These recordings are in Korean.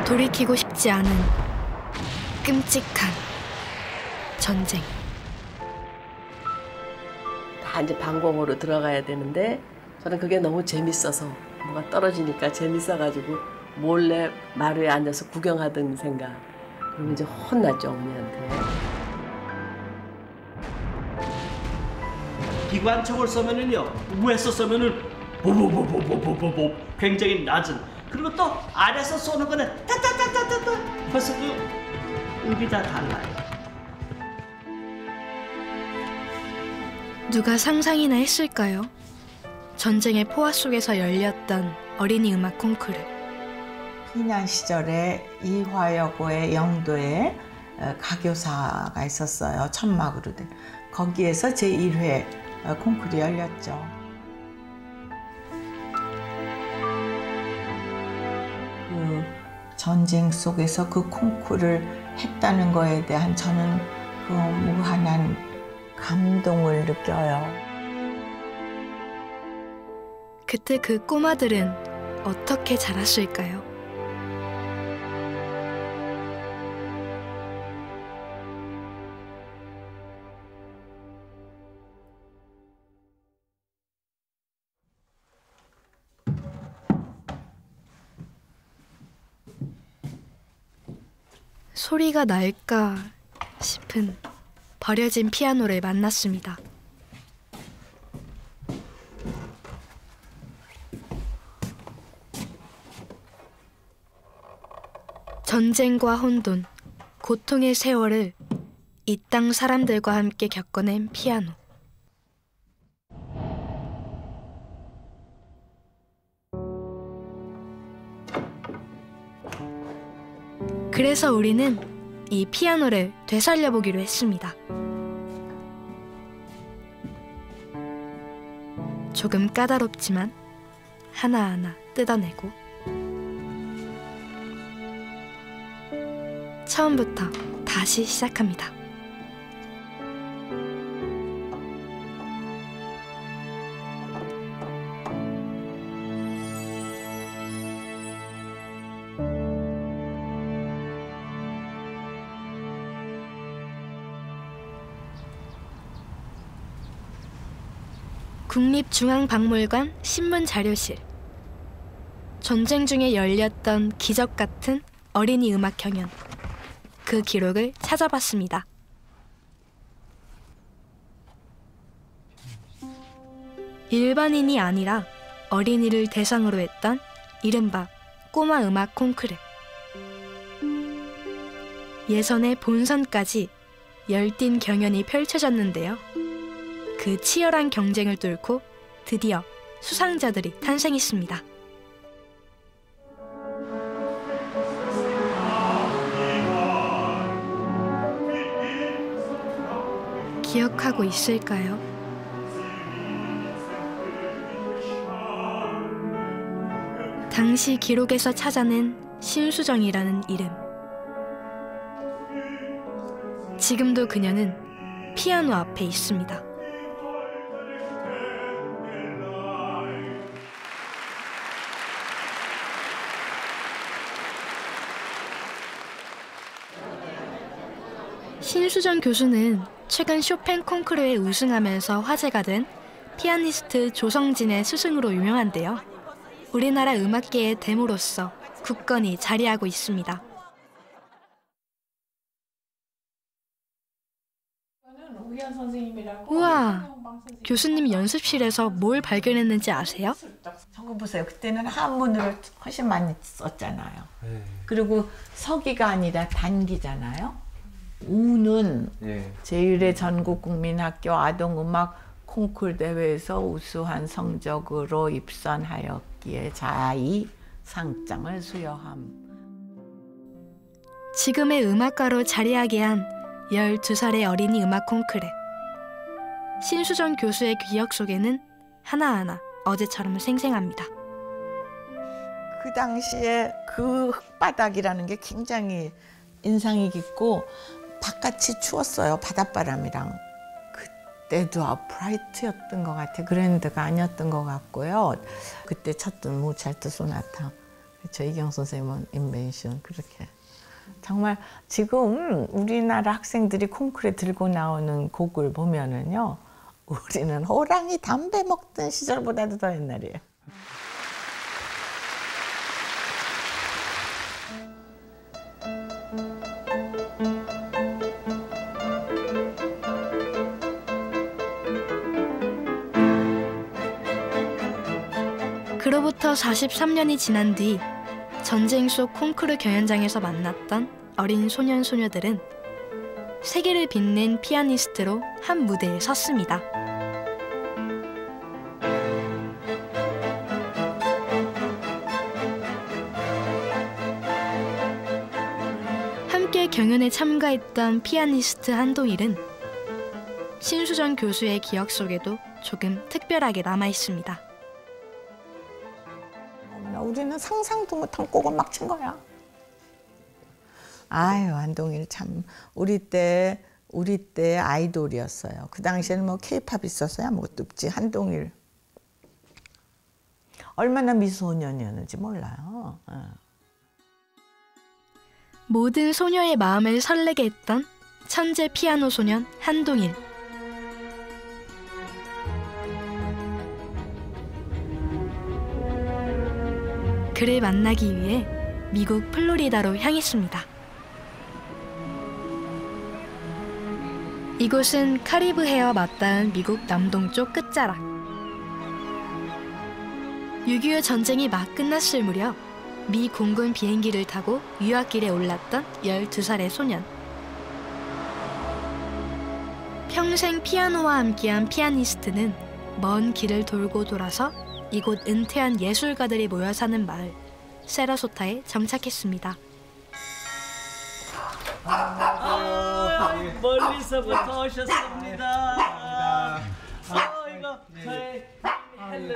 돌이키고 싶지 않은 끔찍한 전쟁. 다 이제 방공호로 들어가야 되는데 저는 그게 너무 재밌어서 뭐가 떨어지니까 재밌어가지고 몰래 마루에 앉아서 구경하던 생각. 그러면 이제 혼났죠, 어머니한테. 기관총을 쏘면은요, 위에서 쏘면은 보보보보보보보 굉장히 낮은, 그리고 또 아래에서 쏘는 거는 따따따따따따 벌써 그 음이 다 달라요. 누가 상상이나 했을까요? 전쟁의 포화 속에서 열렸던 어린이 음악 콩쿠르. 피난 시절에 이화여고의 영도에 가교사가 있었어요. 천막으로 된. 거기에서 제1회 콩쿠르이 열렸죠. 그 전쟁 속에서 그 콩쿠르를 했다는 거에 대한 저는 그 무한한 감동을 느껴요. 그때 그 꼬마들은 어떻게 자랐을까요? 소리가 날까 싶은 버려진 피아노를 만났습니다. 전쟁과 혼돈, 고통의 세월을 이 땅 사람들과 함께 겪어낸 피아노. 그래서 우리는 이 피아노를 되살려보기로 했습니다. 조금 까다롭지만 하나하나 뜯어내고 처음부터 다시 시작합니다. 국립중앙박물관 신문자료실. 전쟁 중에 열렸던 기적 같은 어린이 음악 경연. 그 기록을 찾아봤습니다. 일반인이 아니라 어린이를 대상으로 했던 이른바 꼬마 음악 콩쿠르. 예선의 본선까지 열띤 경연이 펼쳐졌는데요. 그 치열한 경쟁을 뚫고 드디어 수상자들이 탄생했습니다. 기억하고 있을까요? 당시 기록에서 찾아낸 신수정이라는 이름. 지금도 그녀는 피아노 앞에 있습니다. 신수정 교수는 최근 쇼팽 콩쿠르에 우승하면서 화제가 된 피아니스트 조성진의 스승으로 유명한데요. 우리나라 음악계의 대모로서 굳건히 자리하고 있습니다. 우와! 교수님 연습실에서 뭘 발견했는지 아세요? 저거 보세요. 그때는 한문으로 훨씬 많이 썼잖아요. 그리고 서기가 아니라 단기잖아요. 우는 제1회 전국국민학교 아동음악 콩쿠르 대회에서 우수한 성적으로 입선하였기에 자이 상장을 수여함. 지금의 음악가로 자리하게 한 12살의 어린이 음악 콩쿠르. 신수정 교수의 기억 속에는 하나하나 어제처럼 생생합니다. 그 당시에 그 흙바닥이라는 게 굉장히 인상이 깊고 바깥이 추웠어요. 바닷바람이랑. 그때도 아프라이트였던 것 같아요. 그랜드가 아니었던 것 같고요. 그때 쳤던 모차르트 소나타. 그렇죠. 이경 선생님은 인벤션 그렇게. 정말 지금 우리나라 학생들이 콩쿠르에 들고 나오는 곡을 보면은요, 우리는 호랑이 담배 먹던 시절보다도 더 옛날이에요. 그로부터 43년이 지난 뒤 전쟁 속 콩쿠르 경연장에서 만났던 어린 소년 소녀들은 세계를 빛낸 피아니스트로 한 무대에 섰습니다. 함께 경연에 참가했던 피아니스트 한동일은 신수정 교수의 기억 속에도 조금 특별하게 남아 있습니다. 우리는 상상도 못한 곡을 막 친 거야. 아유, 한동일 참 우리 때 아이돌이었어요. 그 당시에는 뭐 케이팝 있었어요? 아무것도 없지. 한동일. 얼마나 미소년이었는지 몰라요. 모든 소녀의 마음을 설레게 했던 천재 피아노 소년 한동일. 그를 만나기 위해 미국 플로리다로 향했습니다. 이곳은 카리브 해와 맞닿은 미국 남동쪽 끝자락. 6.25 전쟁이 막 끝났을 무렵 미 공군 비행기를 타고 유학길에 올랐던 12살의 소년. 평생 피아노와 함께한 피아니스트는 먼 길을 돌고 돌아서 이곳 은퇴한 예술가들이 모여 사는 마을 세러소타에 정착했습니다. 멀리서부터 오셨습니다. 이거 저희 헬렌.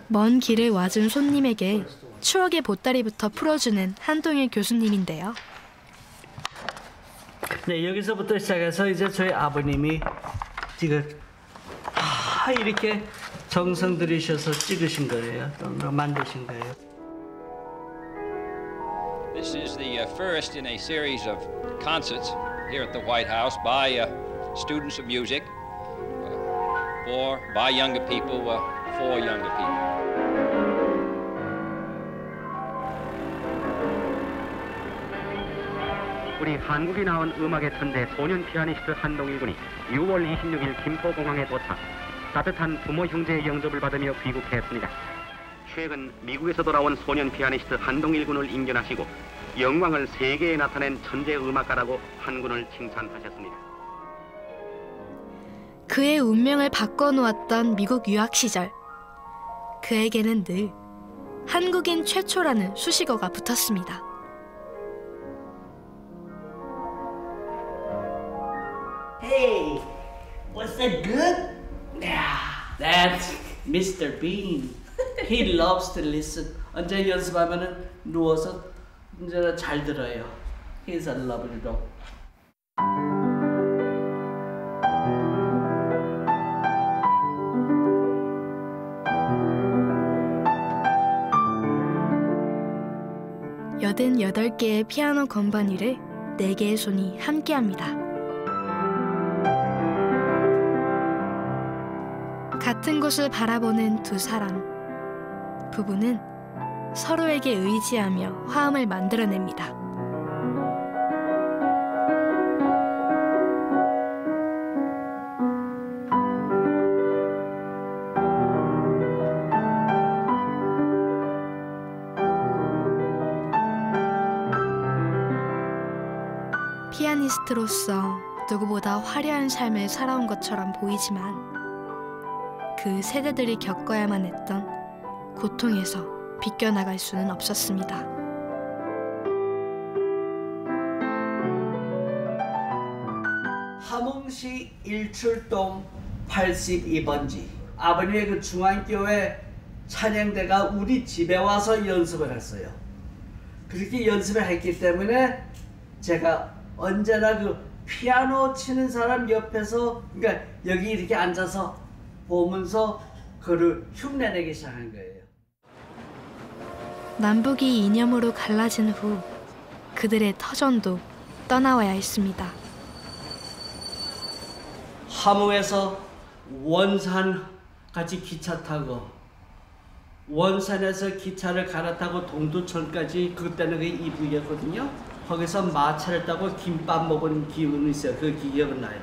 먼 길을 와준 손님에게 추억의 보따리부터 풀어주는 한동일 교수님인데요. 네, 여기서부터 시작해서 이제 저희 아버님이 지금 이렇게 정성 들이셔서 찍으신 거예요. 또 만드신 거예요. This is the first in a series of concerts here at the White House by students of music, or by younger people, for younger people. 우리 한국이 나온 음악의 천재 소년 피아니스트 한동일 군이 6월 26일 김포공항에 도착, 따뜻한 부모 형제의 영접을 받으며 귀국했습니다. 최근 미국에서 돌아온 소년 피아니스트 한동일 군을 인견하시고 영광을 세계에 나타낸 천재 음악가라고 한 군을 칭찬하셨습니다. 그의 운명을 바꿔놓았던 미국 유학 시절. 그에게는 늘 한국인 최초라는 수식어가 붙었습니다. Hey, was that good? Yeah, that's Mr. Bean. He loves to listen. 언제 연습하면은 누워서 언제나 잘 들어요. He's a lovely dog. 여덟 개의 피아노 건반위를 4개의 손이 함께합니다. 같은 곳을 바라보는 두 사람. 부부는 서로에게 의지하며 화음을 만들어냅니다. 피아니스트로서 누구보다 화려한 삶을 살아온 것처럼 보이지만 그 세대들이 겪어야만 했던 고통에서 비껴나갈 수는 없었습니다. 함흥시 일출동 82번지 아버님의 그 중앙교회 찬양대가 우리 집에 와서 연습을 했어요. 그렇게 연습을 했기 때문에 제가 언제나 그 피아노 치는 사람 옆에서, 그러니까 여기 이렇게 앉아서 보면서 그를 흉내내기 시작한 거예요. 남북이 이념으로 갈라진 후 그들의 터전도 떠나와야 했습니다. 함흥에서 원산까지 기차 타고 원산에서 기차를 갈아타고 동두천까지 그때는 그게 이북이었거든요. 거기서 마차를 타고 김밥 먹은 기분이 있어요. 그 기억은 나요.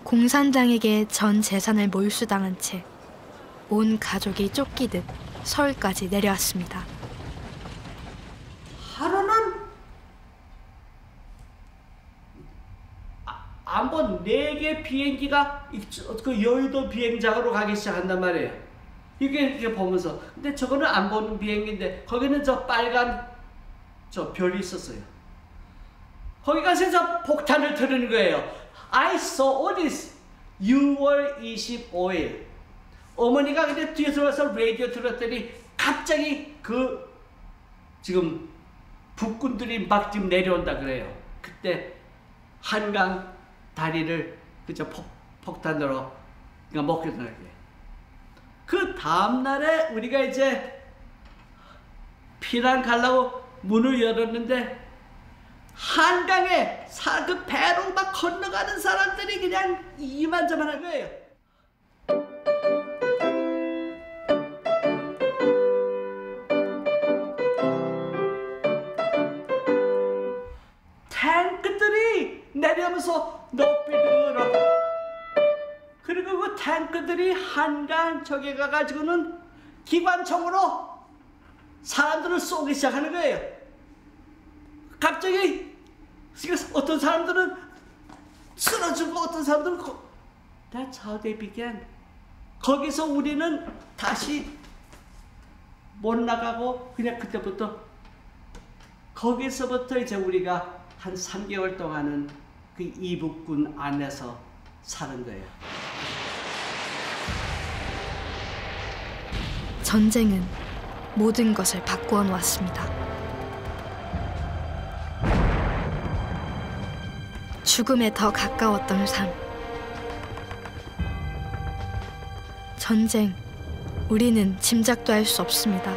공산당에게 전 재산을 몰수당한 채 온 가족이 쫓기듯 서울까지 내려왔습니다. 하루는 한번 4개 비행기가 그 여의도 비행장으로 가기 시작한단 말이에요. 이게 보면서 근데 저거는 안 보는 비행기인데 거기는 저 빨간 저 별이 있었어요. 거기 가서 폭탄을 들은 거예요. I saw this 6월 25일. 어머니가 근데 뒤에 들어와서 라디오 들었더니 갑자기 그 지금 북군들이 막 지금 내려온다 그래요. 그때 한강 다리를 그저 폭탄으로 그러니까 먹혔다는 게. 그 다음 날에 우리가 이제 피난 가려고 문을 열었는데 한강에 그 배로 막 건너가는 사람들이 그냥 이만저만한 거예요. 탱크들이 내려오면서 높이 들어. 그리고 그 탱크들이 한강 저기 가가지고는 기관총으로 사람들을 쏘기 시작하는 거예요. 갑자기 어떤 사람들은 쓰러지고 어떤 사람들은 That's how they began. 거기서 우리는 다시 못 나가고 그냥 그때부터 거기서부터 이제 우리가 한 3개월 동안은 그 이북군 안에서 사는 거예요. 전쟁은 모든 것을 바꾸어 놓았습니다. 죽음에 더 가까웠던 삶. 전쟁, 우리는 짐작도 할 수 없습니다.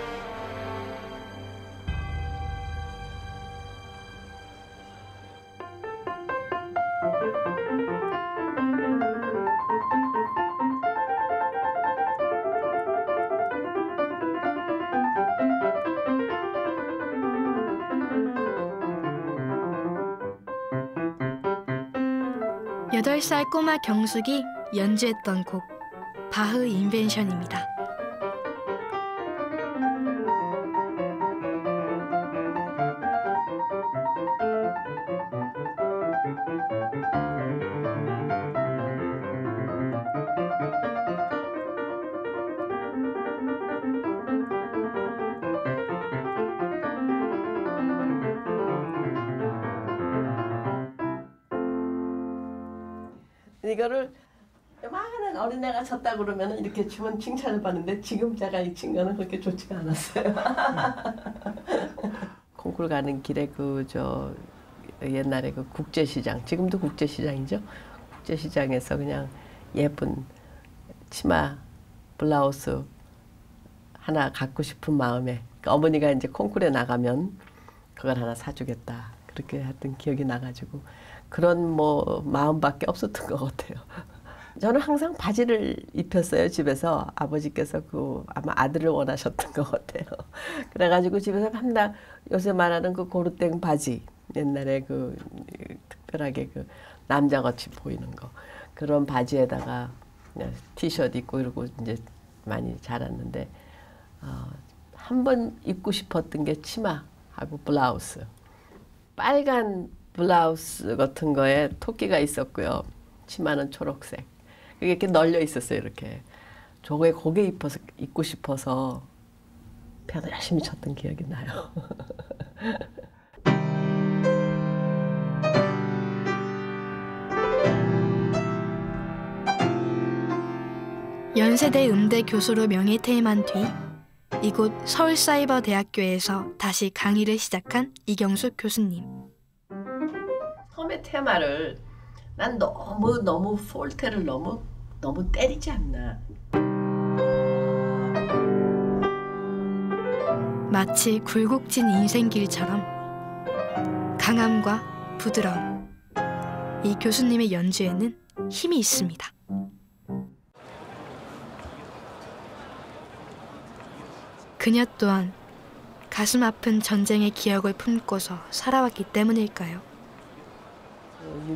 여덟 살 꼬마 경숙이 연주했던 곡 바흐 인벤션입니다. 이거를 많은 어린애가 쳤다 그러면 이렇게 주면 칭찬을 받는데 지금 제가 이 친구는 그렇게 좋지가 않았어요. 콩쿠르 가는 길에 저 옛날에 그 국제시장, 지금도 국제시장이죠. 국제시장에서 그냥 예쁜 치마, 블라우스 하나 갖고 싶은 마음에 어머니가 이제 콩쿠르에 나가면 그걸 하나 사주겠다 그렇게 했던 기억이 나가지고. 그런 마음밖에 없었던 것 같아요. 저는 항상 바지를 입혔어요, 집에서. 아버지께서 아마 아들을 원하셨던 것 같아요. 그래가지고 집에서 맨날 요새 말하는 그 고르땡 바지, 옛날에 특별하게 남자같이 보이는 거. 그런 바지에다가 그냥 티셔츠 입고 이러고 이제 많이 자랐는데, 한 번 입고 싶었던 게 치마하고 블라우스. 빨간 블라우스 같은 거에 토끼가 있었고요. 치마는 초록색. 그게 이렇게 널려 있었어요, 이렇게. 저거에 거기에 입고 싶어서 피아노 열심히 쳤던 기억이 나요. 연세대 음대 교수로 명예퇴임한 뒤 이곳 서울사이버대학교에서 다시 강의를 시작한 이경숙 교수님. 처음에 테마를 난 너무 폴테를 너무 너무 때리지 않나. 마치 굴곡진 인생길처럼 강함과 부드러움, 이 교수님의 연주에는 힘이 있습니다. 그녀 또한 가슴 아픈 전쟁의 기억을 품고서 살아왔기 때문일까요?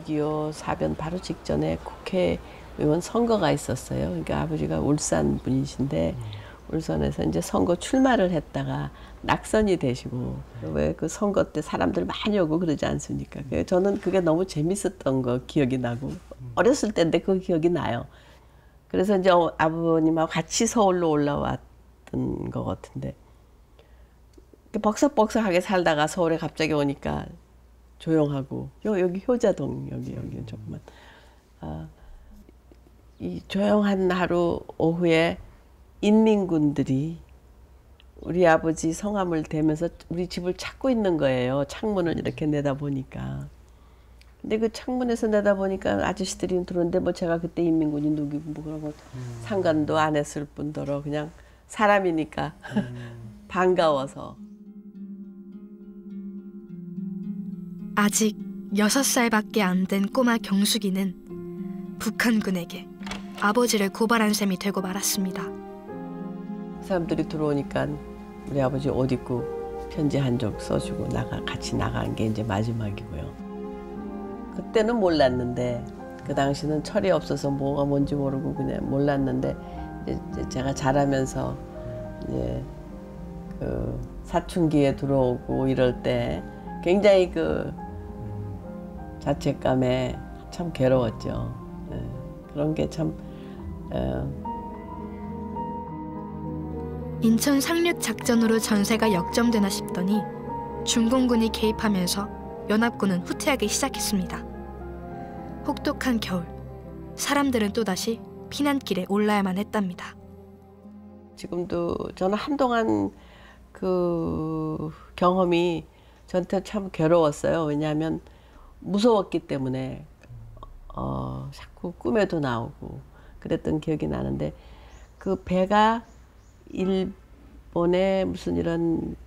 6.25 사변 바로 직전에 국회의원 선거가 있었어요. 그러니까 아버지가 울산 분이신데 울산에서 이제 선거 출마를 했다가 낙선이 되시고 왜 그 선거 때 사람들 많이 오고 그러지 않습니까? 저는 그게 너무 재밌었던 거 기억이 나고 어렸을 때인데 그 기억이 나요. 그래서 이제 아버님하고 같이 서울로 올라왔던 것 같은데 벅석벅석하게 살다가 서울에 갑자기 오니까 조용하고 여기 효자동 여기 조금만 이 조용한 하루 오후에 인민군들이 우리 아버지 성함을 대면서 우리 집을 찾고 있는 거예요. 창문을 이렇게 내다보니까. 근데 그 창문에서 내다보니까 아저씨들이 들어오는데 뭐 제가 그때 인민군이 누구고 뭐 그런 거 상관도 안 했을 뿐더러 그냥 사람이니까 반가워서. 아직 6살밖에 안 된 꼬마 경숙이는 북한군에게 아버지를 고발한 셈이 되고 말았습니다. 사람들이 들어오니까 우리 아버지 옷 입고 편지 한 쪽 써주고 같이 나간 게 이제 마지막이고요. 그때는 몰랐는데 그 당시는 철이 없어서 뭐가 뭔지 모르고 그냥 몰랐는데 이제 제가 자라면서 이제 그 사춘기에 들어오고 이럴 때 굉장히 그 자책감에 참 괴로웠죠. 그런 게 참 인천 상륙 작전으로 전세가 역전되나 싶더니 중공군이 개입하면서 연합군은 후퇴하기 시작했습니다. 혹독한 겨울, 사람들은 또다시 피난길에 올라야만 했답니다. 지금도 저는 한동안 그 경험이 저한테 참 괴로웠어요. 왜냐하면 무서웠기 때문에 자꾸 꿈에도 나오고 그랬던 기억이 나는데 그 배가 일본의 무슨 이런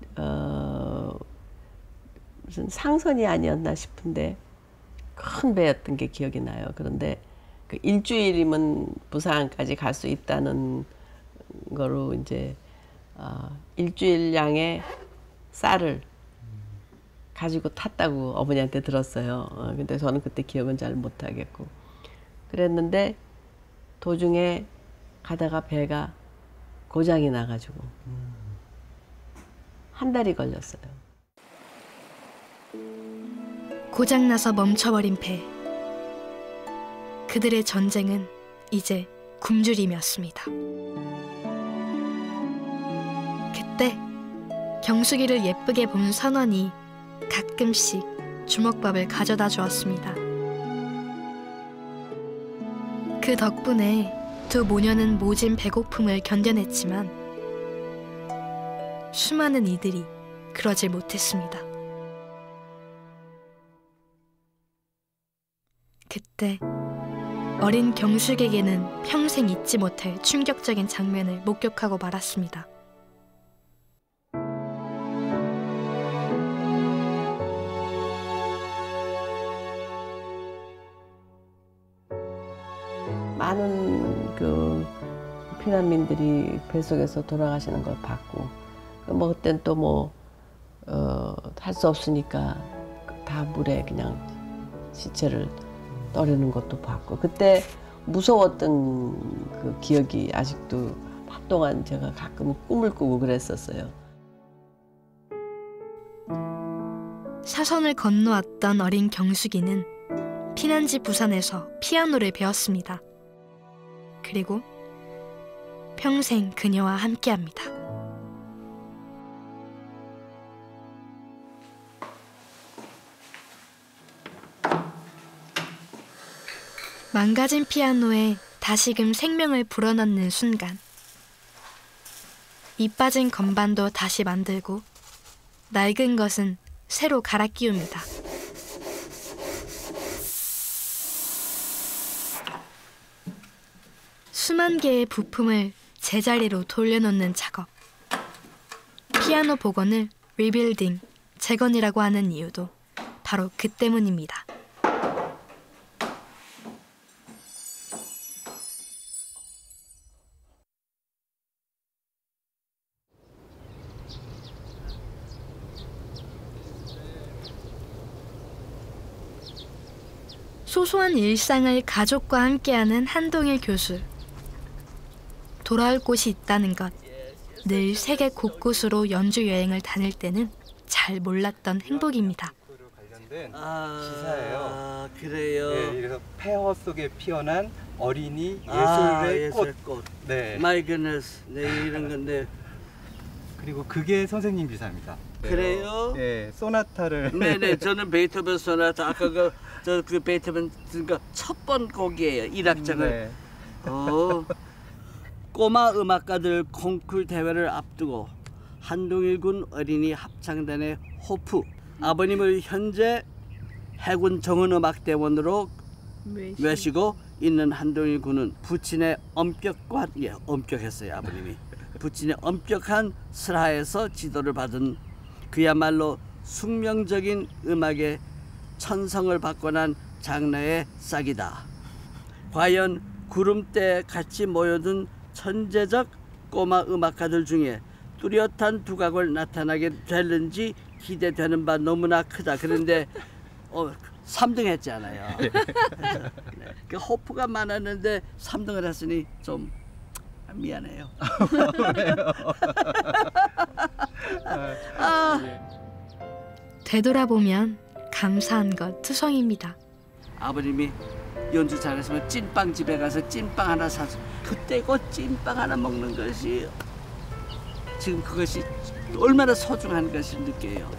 무슨 상선이 아니었나 싶은데 큰 배였던 게 기억이 나요. 그런데 그 일주일이면 부산까지 갈 수 있다는 거로 이제 일주일량의 쌀을 가지고 탔다고 어머니한테 들었어요. 근데 저는 그때 기억은 잘 못하겠고 그랬는데 도중에 가다가 배가 고장이 나가지고 한 달이 걸렸어요. 고장나서 멈춰버린 배. 그들의 전쟁은 이제 굶주림이었습니다. 그때 경숙이를 예쁘게 본 선원이 가끔씩 주먹밥을 가져다 주었습니다. 그 덕분에 두 모녀는 모진 배고픔을 견뎌냈지만 수많은 이들이 그러질 못했습니다. 그때 어린 경숙에게는 평생 잊지 못할 충격적인 장면을 목격하고 말았습니다. 많은 그 피난민들이 배 속에서 돌아가시는 걸 봤고 뭐 그땐 또 뭐 할 수 없으니까 다 물에 그냥 시체를 떠리는 것도 봤고 그때 무서웠던 그 기억이 아직도 한동안 제가 가끔 꿈을 꾸고 그랬었어요. 사선을 건너왔던 어린 경숙이는 피난지 부산에서 피아노를 배웠습니다. 그리고 평생 그녀와 함께합니다. 망가진 피아노에 다시금 생명을 불어넣는 순간 이 빠진 건반도 다시 만들고 낡은 것은 새로 갈아 끼웁니다. 수만 개의 부품을 제자리로 돌려놓는 작업. 피아노 복원을 리빌딩, 재건이라고 하는 이유도 바로 그 때문입니다. 소소한 일상을 가족과 함께하는 한동일 교수. 돌아올 곳이 있다는 것, 늘 세계 곳곳으로 연주 여행을 다닐 때는 잘 몰랐던 행복입니다. 기사예요. 그래요. 네, 그래서 폐허 속에 피어난 어린이 예술의 꽃. 네. My goodness. 네, 이런 건데. 그리고 그게 선생님 기사입니다. 그래요? 네, 소나타를. 네네, 저는 베이토벤 소나타 아까 그 베이토벤 그러니까 첫 번 곡이에요. 1악장을. 네. 꼬마 음악가들 콩쿨 대회를 앞두고 한동일 군 어린이 합창단의 호프, 아버님을 현재 해군 정은음악대원으로 외시고 있는 한동일 군은 부친의 엄격했어요. 아버님이 부친의 엄격한 슬하에서 지도를 받은 그야말로 숙명적인 음악의 천성을 바꿔난 장르의 싹이다. 과연 구름대에 같이 모여든 천재적 꼬마 음악가들 중에 뚜렷한 두각을 나타나게 될는지 기대되는 바 너무나 크다. 그런데 3등 했잖아요. 네. 그 호프가 많았는데 3등을 했으니 좀 미안해요. 되돌아보면 감사한 것 투성입니다. 아버님이 연주 잘했으면 찐빵집에 가서 찐빵 하나 사서 그때 그 찐빵 하나 먹는 것이 지금 그것이 얼마나 소중한 것을 느껴요.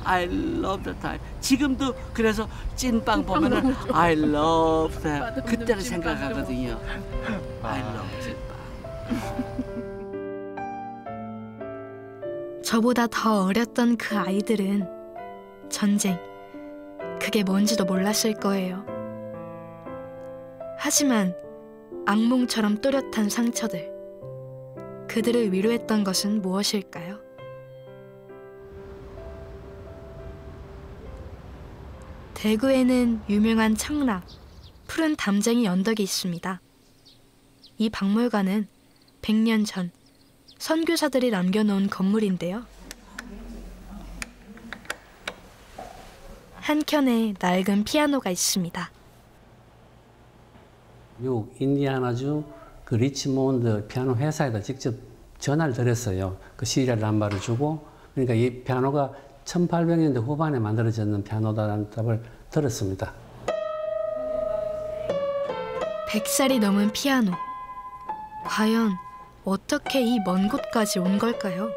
I love the time. 지금도 그래서 찐빵 보면은 I love that. 그때를 생각하거든요. I love 찐빵. 저보다 더 어렸던 그 아이들은 전쟁, 그게 뭔지도 몰랐을 거예요. 하지만 악몽처럼 또렷한 상처들, 그들을 위로했던 것은 무엇일까요? 대구에는 유명한 청라, 푸른 담쟁이 언덕이 있습니다. 이 박물관은 100년 전 선교사들이 남겨놓은 건물인데요. 한켠에 낡은 피아노가 있습니다. 미국 인디아나주 그 리치몬드 피아노 회사에다 직접 전화를 드렸어요. 그 시리얼 넘버를 주고, 그러니까 이 피아노가 1800년대 후반에 만들어졌는 피아노다라는 답을 들었습니다. 100살이 넘은 피아노. 과연 어떻게 이 먼 곳까지 온 걸까요?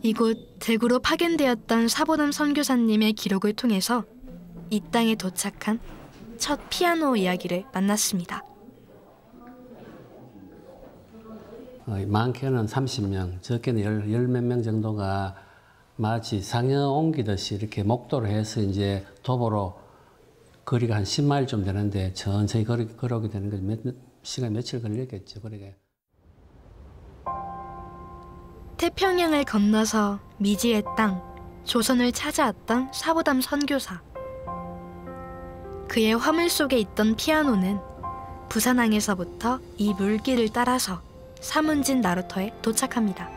이곳 대구로 파견되었던 사보담 선교사님의 기록을 통해서 이 땅에 도착한 첫 피아노 이야기를 만났습니다. 많게는 30명, 적게는 열 몇 명 정도가 마치 상여 옮기듯이 이렇게 목도를 해서 이제 도보로 거리가 한 10마일 좀 되는데 천천히 걸어오게 되는 거 시간 며칠 걸리겠죠. 그러게. 태평양을 건너서 미지의 땅, 조선을 찾아왔던 사보담 선교사. 그의 화물 속에 있던 피아노는 부산항에서부터 이 물길을 따라서 사문진 나루터에 도착합니다.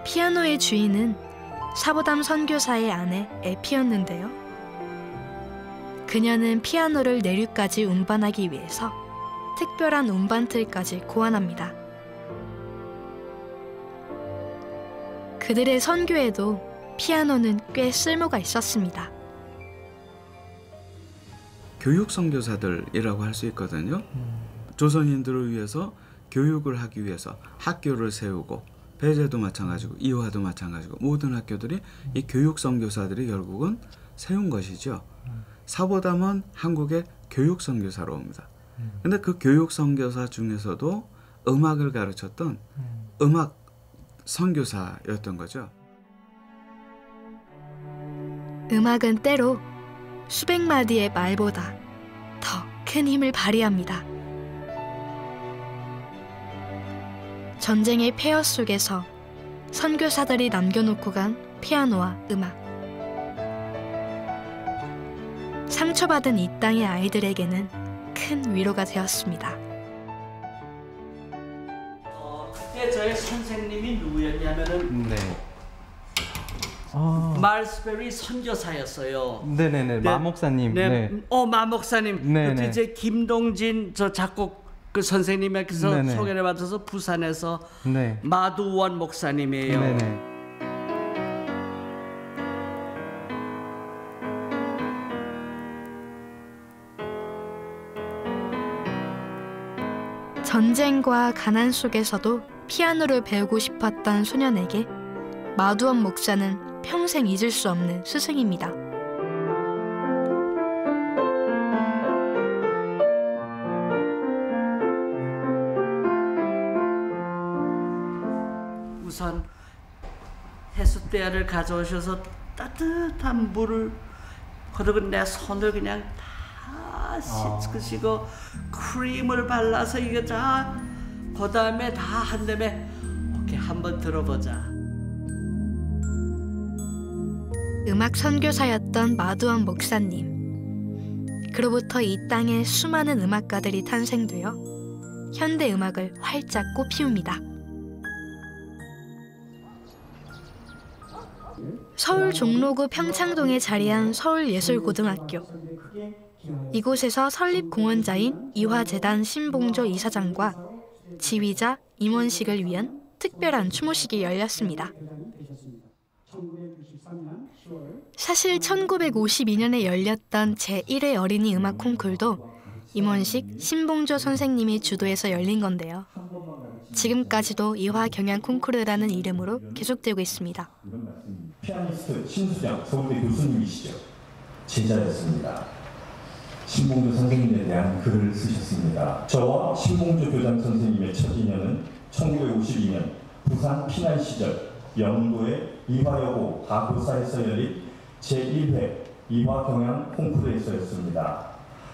피아노의 주인은 사보담 선교사의 아내 에피였는데요. 그녀는 피아노를 내륙까지 운반하기 위해서 특별한 운반틀까지 고안합니다. 그들의 선교에도 피아노는 꽤 쓸모가 있었습니다. 교육 선교사들이라고 할 수 있거든요. 조선인들을 위해서 교육을 하기 위해서 학교를 세우고, 배제도 마찬가지고 이화도 마찬가지고 모든 학교들이 이 교육 선교사들이 결국은 세운 것이죠. 사보담은 한국의 교육 선교사로 옵니다. 근데 그 교육 선교사 중에서도 음악을 가르쳤던 음악 선교사였던 거죠. 음악은 때로 수백 마디의 말보다 더 큰 힘을 발휘합니다. 전쟁의 폐허 속에서 선교사들이 남겨놓고 간 피아노와 음악. 상처받은 이 땅의 아이들에게는 큰 위로가 되었습니다. 그때 저의 선생님이 누구였냐면은 네. 말스베리 선교사였어요. 네네네. 마 목사님. 네. 마 목사님. 네네. 그때 이제 김동진 저 작곡 그 선생님께서 네네. 소개를 받아서 부산에서 네. 마두원 목사님이에요. 네네. 전쟁과 가난 속에서도 피아노를 배우고 싶었던 소년에게 마두원 목사는 평생 잊을 수 없는 스승입니다. 우선 해수대야를 가져오셔서 따뜻한 물을 그리고 내 손을 그냥 다 씻으시고 크림을 발라서 이거 다 그 다음에 다 한 다음에 오케이 한번 들어보자. 음악 선교사였던 마두원 목사님. 그로부터 이 땅에 수많은 음악가들이 탄생되어 현대 음악을 활짝 꽃피웁니다. 서울 종로구 평창동에 자리한 서울예술고등학교. 이곳에서 설립공헌자인 이화재단 신봉조 이사장과 지휘자 임원식을 위한 특별한 추모식이 열렸습니다. 사실 1952년에 열렸던 제1회 어린이 음악 콩쿨도 임원식, 신봉조 선생님이 주도해서 열린 건데요. 지금까지도 이화 경연 콩쿠르라는 이름으로 계속되고 있습니다. 피아니스트 신수장 서울대 교수님이시죠. 제자였습니다. 신봉조 선생님에 대한 글을 쓰셨습니다. 저와 신봉조 교장 선생님의 첫 인연은 1952년 부산 피난 시절 영도의 이화여고 가교사에서 열린 제1회 이화 경연 콩쿠르에서였습니다.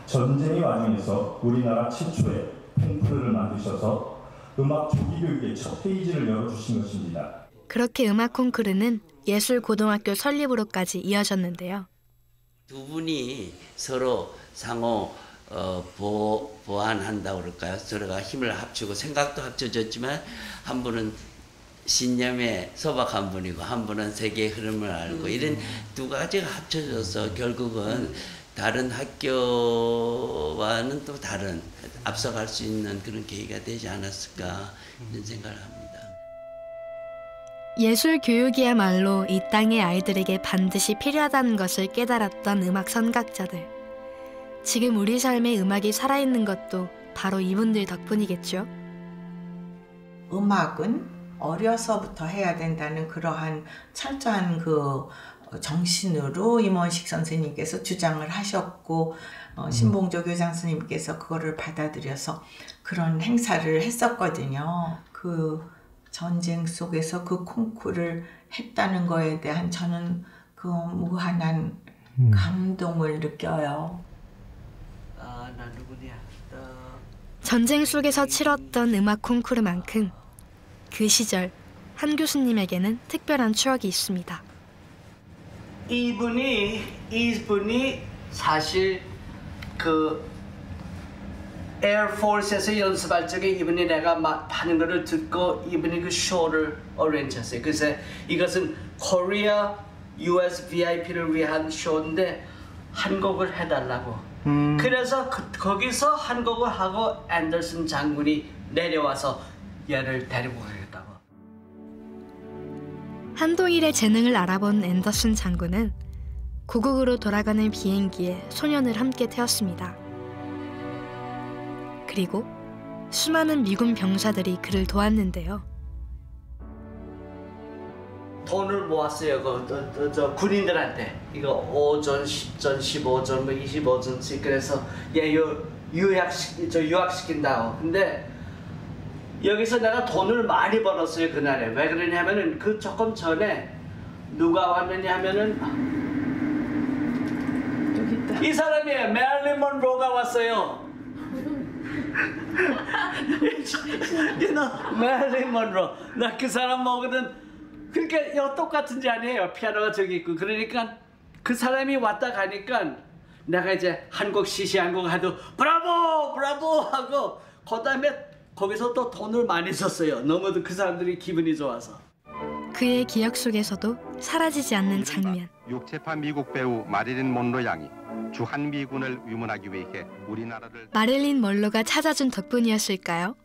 전쟁의 와중에서 우리나라 최초의 콩쿠르를 만드셔서 음악 조기 교육의 첫 페이지를 열어주신 것입니다. 그렇게 음악 콩쿠르는 예술고등학교 설립으로까지 이어졌는데요. 두 분이 서로 상호 보완한다고 그럴까요? 서로가 힘을 합치고 생각도 합쳐졌지만 한 분은 신념에 소박한 분이고 한 분은 세계의 흐름을 알고 이런 두 가지가 합쳐져서 결국은 다른 학교와는 또 다른 앞서갈 수 있는 그런 계기가 되지 않았을까 이런 생각을 합니다. 예술 교육이야말로 이 땅의 아이들에게 반드시 필요하다는 것을 깨달았던 음악 선각자들. 지금 우리 삶에 음악이 살아있는 것도 바로 이분들 덕분이겠죠. 음악은 어려서부터 해야 된다는 그러한 철저한 그 정신으로 임원식 선생님께서 주장을 하셨고 신봉조 교장 선생님께서 그거를 받아들여서 그런 행사를 했었거든요. 그 전쟁 속에서 그 콩쿠르를 했다는 거에 대한 저는 그 무한한 감동을 느껴요. 나 누구냐? 전쟁 속에서 치렀던 음악 콩쿠르만큼 그 시절 한 교수님에게는 특별한 추억이 있습니다. 이분이 사실 그 에어포스에서 연습할 적에 이분이 내가 하는 거를 듣고 이분이 그 쇼를 어레인지했어요. 그래서 이것은 코리아 US VIP를 위한 쇼인데 한 곡을 해달라고. 그래서 거기서 한 곡을 하고 앤더슨 장군이 내려와서 얘를 데리고 가겠다고. 한동일의 재능을 알아본 앤더슨 장군은 고국으로 돌아가는 비행기에 소년을 함께 태웠습니다. 그리고 수많은 미군 병사들이 그를 도왔는데요. 돈을 모았어요. 저 군인들한테 이거 5전, 10전, 15전, 뭐 25전씩 그래서 얘 유학시킨다고. 근데 여기서 내가 돈을 많이 벌었어요 그날에. 왜 그러냐면은 그 조금 전에 누가 왔느냐 하면은 이 사람이 메릴린 먼로가 왔어요. You know, 메릴린 먼로. 나 그 사람 보거든. 그러니까 똑같은 자리예요. 피아노가 저기 있고. 그러니까 그 사람이 왔다 가니까 내가 이제 한국 시시한국 하도 브라보 브라보 하고 그다음에 거기서 또 돈을 많이 썼어요. 너무 그 사람들이 기분이 좋아서. 그의 기억 속에서도 사라지지 않는 장면. 육체파 미국 배우 마릴린 먼로 양이 주한미군을 위문하기 위해 우리나라를 마릴린 먼로가 찾아준 덕분이었을까요?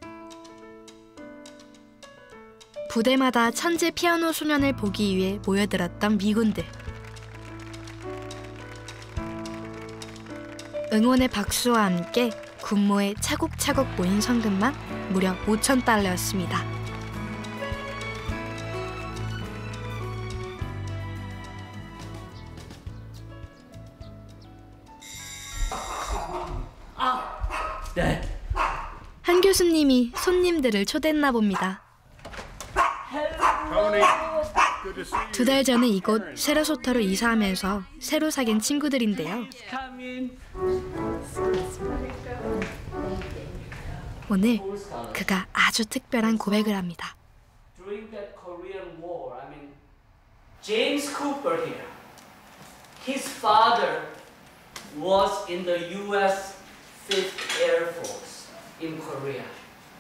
부대마다 천재 피아노 소년을 보기 위해 모여들었던 미군들. 응원의 박수와 함께 군모에 차곡차곡 모인 성금만 무려 5,000달러였습니다. 네. 한 교수님이 손님들을 초대했나 봅니다. 2달 전에 이곳 세라소타로 이사하면서 새로 사귄 친구들인데요. 오늘 그가 아주 특별한 고백을 합니다. During that Korean War, I mean, James Cooper here, his father was in the U.S. 5th Air Force in Korea.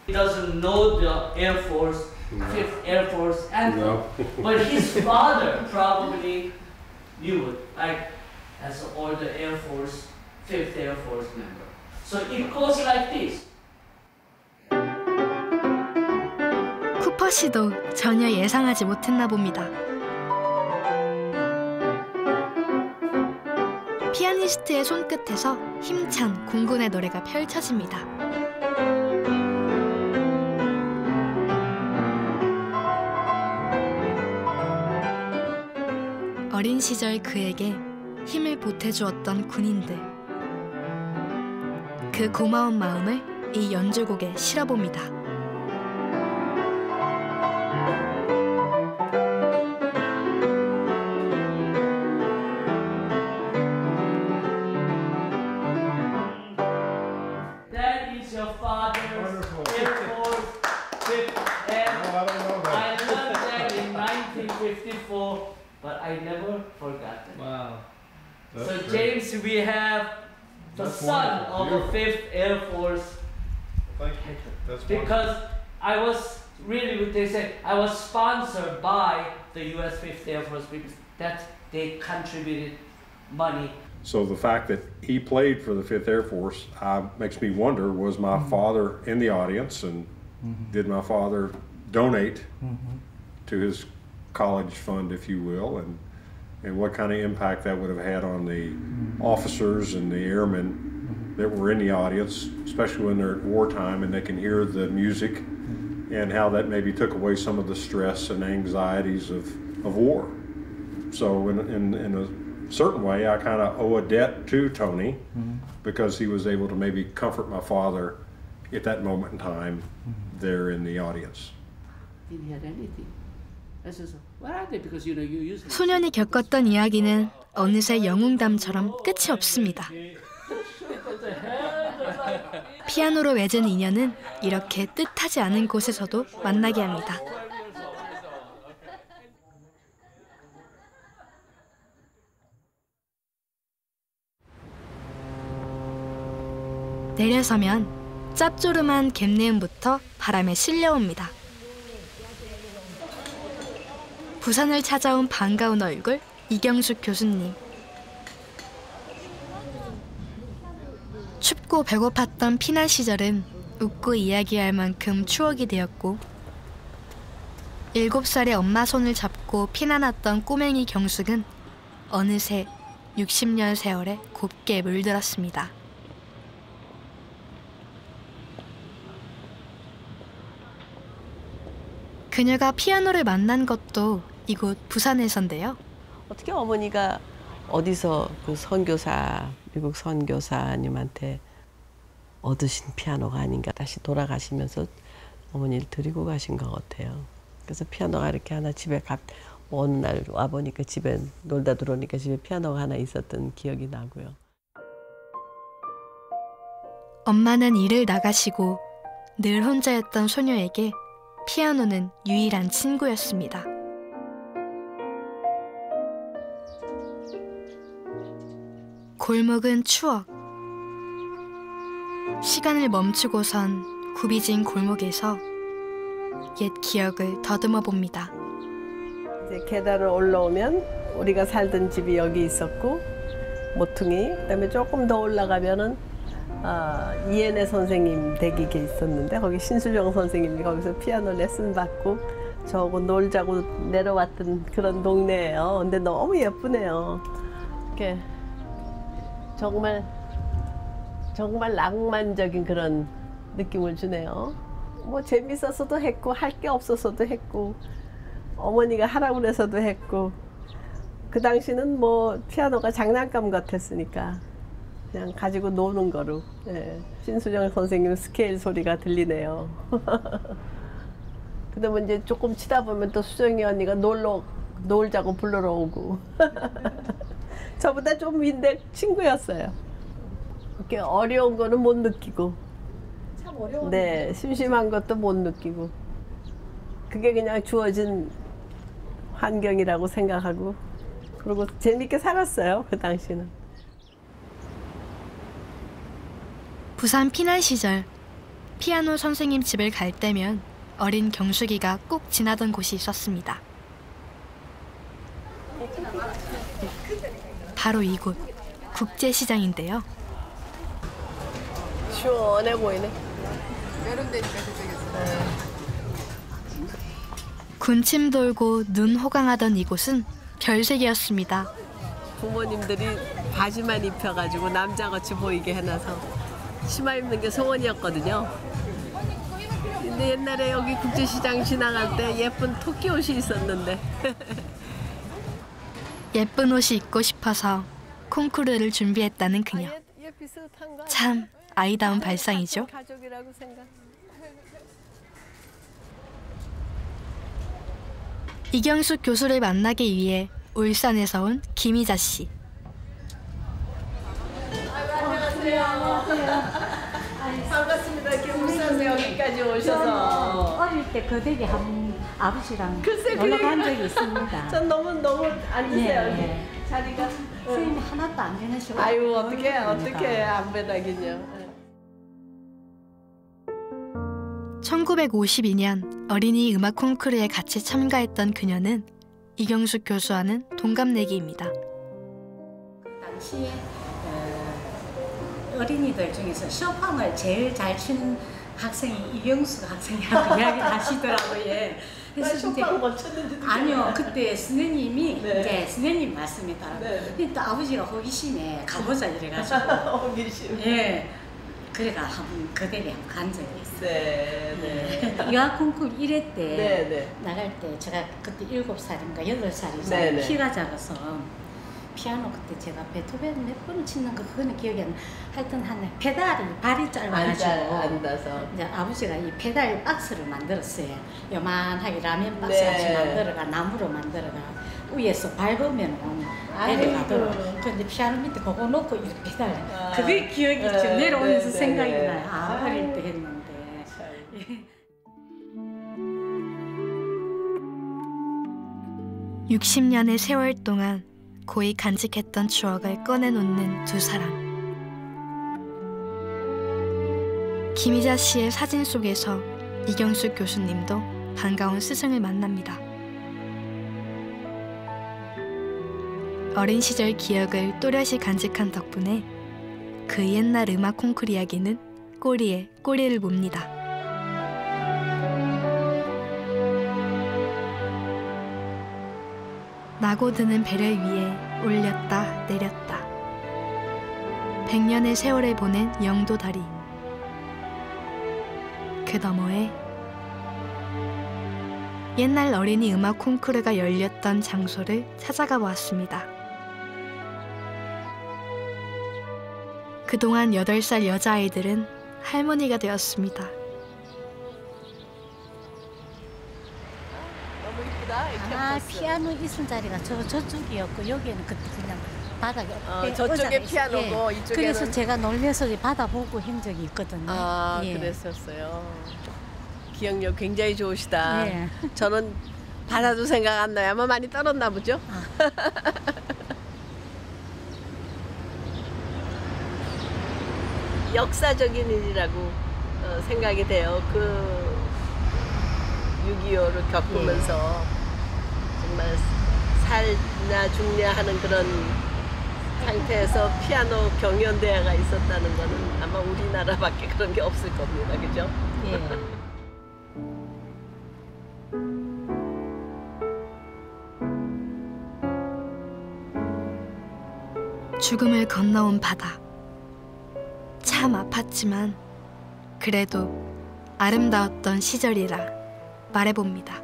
He doesn't know the Air Force, 5th Air Force anthem, but his father probably knew it, like as all the Air Force, 5th Air Force member. So it goes like this. 쿠퍼 씨도 전혀 예상하지 못했나 봅니다. 피아니스트의 손끝에서 힘찬 공군의 노래가 펼쳐집니다. 어린 시절 그에게 힘을 보태주었던 군인들. 그 고마운 마음을 이 연주곡에 실어봅니다. But I never forgot them. Wow. So James, we have the son of the 5th Air Force. Thank you. That's because I was really, they said, I was sponsored by the U.S. 5th Air Force because that they contributed money. So the fact that he played for the 5th Air Force makes me wonder, was my father in the audience, and did my father donate to his college fund, if you will, and what kind of impact that would have had on the officers and the airmen that were in the audience, especially when they're at wartime and they can hear the music, and how that maybe took away some of the stress and anxieties of war. So in a certain way, I kind of owe a debt to Tony because he was able to maybe comfort my father at that moment in time there in the audience. Didn't have anything. What are they? Because you know you use. 소년이 겪었던 이야기는 어느새 영웅담처럼 끝이 없습니다. 피아노로 맺은 인연은 이렇게 뜻하지 않은 곳에서도 만나게 합니다. 내려서면 짭조름한 갯내음부터 바람에 실려옵니다. 부산을 찾아온 반가운 얼굴, 이경숙 교수님. 춥고 배고팠던 피난 시절은 웃고 이야기할 만큼 추억이 되었고 7살의 엄마 손을 잡고 피난왔던 꼬맹이 경숙은 어느새 60년 세월에 곱게 물들었습니다. 그녀가 피아노를 만난 것도 이곳 부산에서인데요. 어떻게 어머니가 어디서 그 선교사, 미국 선교사님한테 얻으신 피아노가 아닌가, 다시 돌아가시면서 어머니를 데리고 가신 것 같아요. 그래서 피아노가 이렇게 하나 집에 어느 날 와보니까 집에 놀다 들어오니까 집에 피아노가 하나 있었던 기억이 나고요. 엄마는 일을 나가시고 늘 혼자였던 소녀에게 피아노는 유일한 친구였습니다. 골목은 추억. 시간을 멈추고선 굽이진 골목에서 옛 기억을 더듬어 봅니다. 이제 계단을 올라오면 우리가 살던 집이 여기 있었고 모퉁이, 그다음에 조금 더 올라가면은 이은혜 선생님 댁이 있었는데 거기 신수정 선생님이 거기서 피아노 레슨 받고 저하고 놀자고 내려왔던 그런 동네예요. 근데 너무 예쁘네요. 이렇게 정말 낭만적인 그런 느낌을 주네요. 뭐 재밌어서도 했고 할 게 없어서도 했고 어머니가 하라고 그래서도 했고 그 당시는 뭐 피아노가 장난감 같았으니까 그냥 가지고 노는 거로. 예. 신수정 선생님 스케일 소리가 들리네요. 그다음에 이제 조금 치다 보면 또 수정이 언니가 놀자고 불러러 오고. 저보다 좀 윈데 친구였어요. 이렇게 어려운 거는 못 느끼고. 참 어려운. 네, 심심한 것도 못 느끼고. 그게 그냥 주어진 환경이라고 생각하고. 그리고 재밌게 살았어요, 그 당시는. 부산 피난 시절 피아노 선생님 집을 갈 때면 어린 경숙이가 꼭 지나던 곳이 있었습니다. 바로 이곳 국제시장인데요. 시원해 보이네. 여름 되니까 저쪽에서. 군침 돌고 눈 호강하던 이곳은 별세계였습니다. 부모님들이 바지만 입혀가지고 남자같이 보이게 해놔서 치마 입는 게 소원이었거든요. 근데 옛날에 여기 국제시장 지나갈 때 예쁜 토끼 옷이 있었는데 예쁜 옷이 입고 싶어서 콩쿠르를 준비했다는 그녀. 참 아이다운 발상이죠. 이경숙 교수를 만나기 위해 울산에서 온 김희자 씨. 반갑습니다. 이렇게 울산에서 여기까지 오셔서. 어릴 때 그 댁에 아버지랑 글쎄, 놀러 간 적이 있습니다. 전 너무 앉으세요. 네. 자리가. 선생님이 하나도 안 변하시고. 아유, 어떻게 안 변하긴요. 1952년 어린이 음악 콩쿠르에 같이 참가했던 그녀는 이경숙 교수와는 동갑내기입니다. 그 당시에 어린이들 중에서 쇼팽을 제일 잘 치는 학생이 이경숙 학생이라고 이야기를 하시더라고요. 그래서 쇼팽 못 쳤는지도 아니요, 그때 선생님이 네. 이제 선생님 말씀에 따라 네. 또 아버지가 호기심에 가보자 이래가지고 호기심. 예. 그래가 한번 그 댁에 한번 간 적이 있어요. 네. 유아 콩쿠르 1회 때 네. 나갈 때 제가 그때 7살인가 8살이서 네. 키가 작아서 피아노 그때 제가 베토벤 몇 번을 치는 거 그거는 기억이 안 나. 하여튼 한 페달이 발이 짧아가지고 앉아서 이제 아버지가 이 페달 박스를 만들었어요. 요만하게 라면 박스 같이 네. 만들어가 나무로 만들어가 위에서 밟으면 내려가더라고. 근데 피아노 밑에 그거 놓고 이렇게 페달 그게 기억이 좀 내려오면서 생각이 나요. 아, 어릴 때 했는데. 60년의 세월 동안 고이 간직했던 추억을 꺼내놓는 두 사람. 김희자 씨의 사진 속에서 이경숙 교수님도 반가운 스승을 만납니다. 어린 시절 기억을 또렷이 간직한 덕분에 그 옛날 음악 콩쿠르 이야기는 꼬리에 꼬리를 뭅니다. 나고 드는 배를 위해 올렸다 내렸다. 100년의 세월을 보낸 영도다리. 그 너머에 옛날 어린이 음악 콩쿠르가 열렸던 장소를 찾아가 보았습니다. 그동안 8살 여자아이들은 할머니가 되었습니다. 아, 피아노 있은 자리가 저쪽이었고 여기는 그때 그냥 바다 저쪽에 의자가 피아노고 예. 이쪽에는 그래서 제가 놀면서 바다 보고 한 적이 있거든요. 아, 예. 그랬었어요. 기억력 굉장히 좋으시다. 예. 저는 바다도 생각 안 나요. 아마 많이 떨었나 보죠? 역사적인 일이라고 생각이 돼요. 그 6.25를 겪으면서 정말 살냐 죽냐 하는 그런 상태에서 피아노 경연대회가 있었다는 거는 아마 우리나라밖에 그런 게 없을 겁니다. 그죠? 예. 죽음을 건너온 바다. 참 아팠지만 그래도 아름다웠던 시절이라 말해봅니다.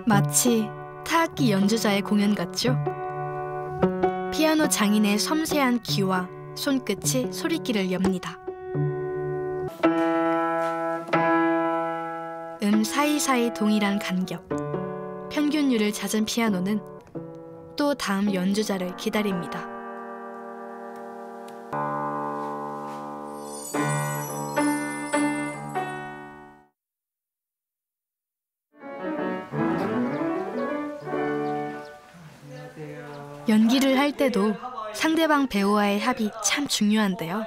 마치 타악기 연주자의 공연 같죠? 피아노 장인의 섬세한 귀와 손끝이 소리길을 엽니다. 사이사이 동일한 간격, 평균율을 찾은 피아노는 또 다음 연주자를 기다립니다. 연기를 할 때도 상대방 배우와의 합이 참 중요한데요.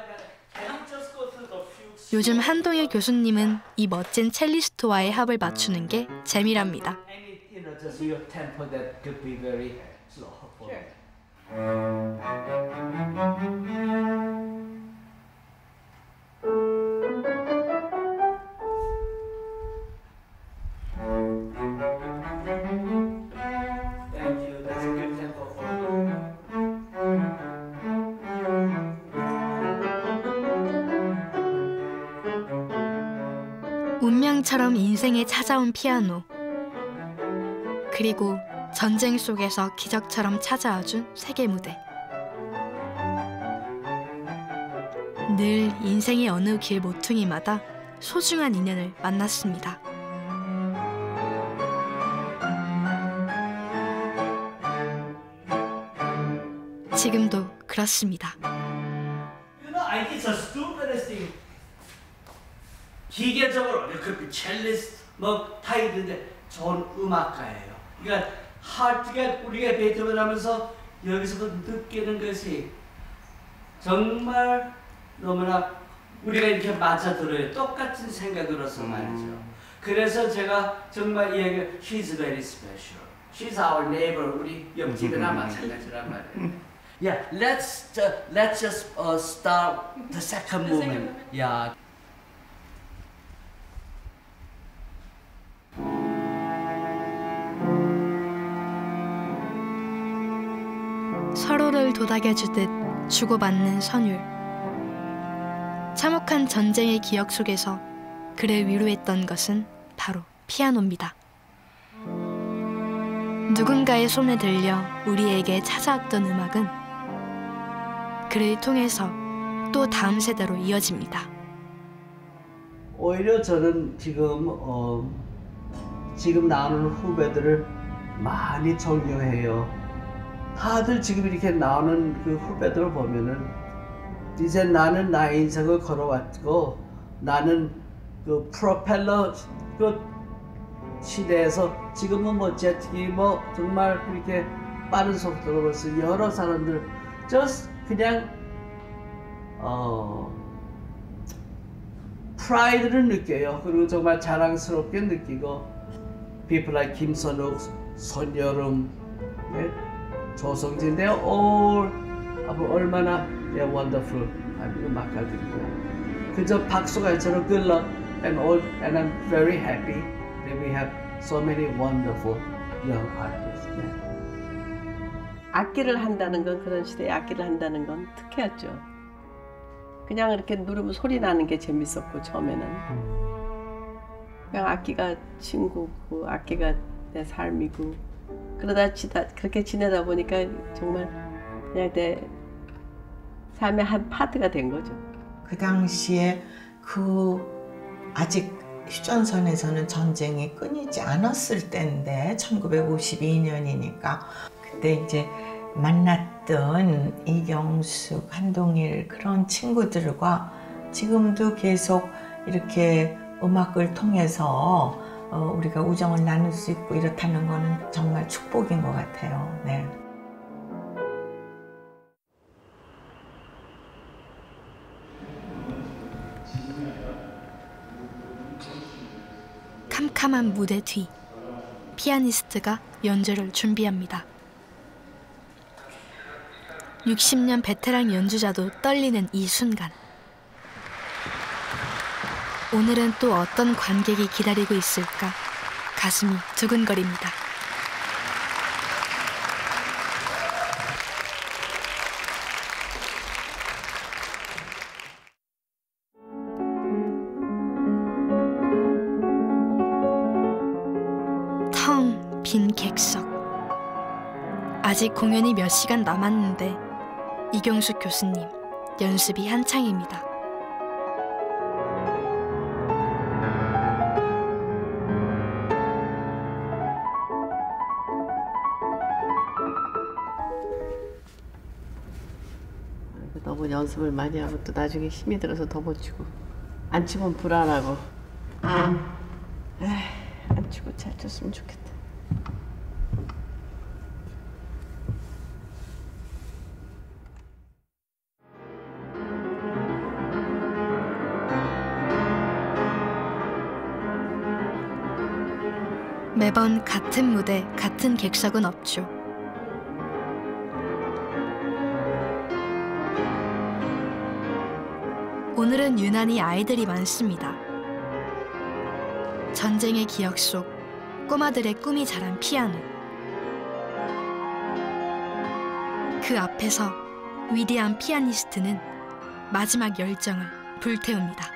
요즘 한동일 교수님은 이 멋진 첼리스트와의 합을 맞추는 게 재미랍니다. 운명처럼 인생에 찾아온 피아노. 그리고 전쟁 속에서 기적처럼 찾아와준 세계 무대. 늘 인생의 어느 길 모퉁이마다 소중한 인연을 만났습니다. 지금도 그렇습니다. 기계적으로 그 첼리스트 뭐 다 있는데 전 음악가예요. 그러니까 하트가 우리가 베토벤 하면서 여기서도 느끼는 것이 정말 너무나 우리가 이렇게 맞아들어요. 똑같은 생각으로서 말이죠. 그래서 제가 정말 이야기 She's very special. She's our neighbor. 우리 옆집이나 마찬가지란 말이에요. Yeah, let's just start the second movement. Yeah. 서로를 도닥여주듯 주고받는 선율. 참혹한 전쟁의 기억 속에서 그를 위로했던 것은 바로 피아노입니다. 누군가의 손에 들려 우리에게 찾아왔던 음악은 그를 통해서 또 다음 세대로 이어집니다. 오히려 저는 지금 나오는 후배들을 많이 존경해요. 다들 지금 이렇게 나오는 그 후배들을 보면은 이제 나는 나의 인생을 걸어왔고 나는 그 프로펠러 그 시대에서 지금은 뭐 제트기 뭐 정말 그렇게 빠른 속도로 벌써 여러 사람들 just 그냥 프라이드를 느껴요. 그리고 정말 자랑스럽게 느끼고 people like 김선욱, 손여름, 네? 조성진, they're all 얼마나 they're wonderful 음악가들이고 그저 박수가 저런 good luck and I'm very happy that we have so many wonderful young artists. 네. 악기를 한다는 건 그런 시대에 악기를 한다는 건 특혜였죠. 그냥 이렇게 누르면 소리 나는 게 재밌었고 처음에는 그냥 악기가 친구고 악기가 내 삶이고 그러다 그렇게 지내다 보니까 정말 그냥 내 삶의 한 파트가 된 거죠. 그 당시에 아직 휴전선에서는 전쟁이 끊이지 않았을 때인데 1952년이니까 그때 이제 만났던 이경숙, 한동일 그런 친구들과 지금도 계속 이렇게 음악을 통해서 우리가 우정을 나눌 수 있고 이렇다는 거는 정말 축복인 것 같아요. 네. 캄캄한 무대 뒤, 피아니스트가 연주를 준비합니다. 60년 베테랑 연주자도 떨리는 이 순간. 오늘은 또 어떤 관객이 기다리고 있을까 가슴이 두근거립니다. 텅 빈 객석. 아직 공연이 몇 시간 남았는데 이경숙 교수님 연습이 한창입니다. 너무 연습을 많이 하고 또 나중에 힘이 들어서 더 못 치고 안 치면 불안하고 안 치고 잘 쳤으면 좋겠다. 매번 같은 무대, 같은 객석은 없죠. 오늘은 유난히 아이들이 많습니다. 전쟁의 기억 속 꼬마들의 꿈이 자란 피아노. 그 앞에서 위대한 피아니스트는 마지막 열정을 불태웁니다.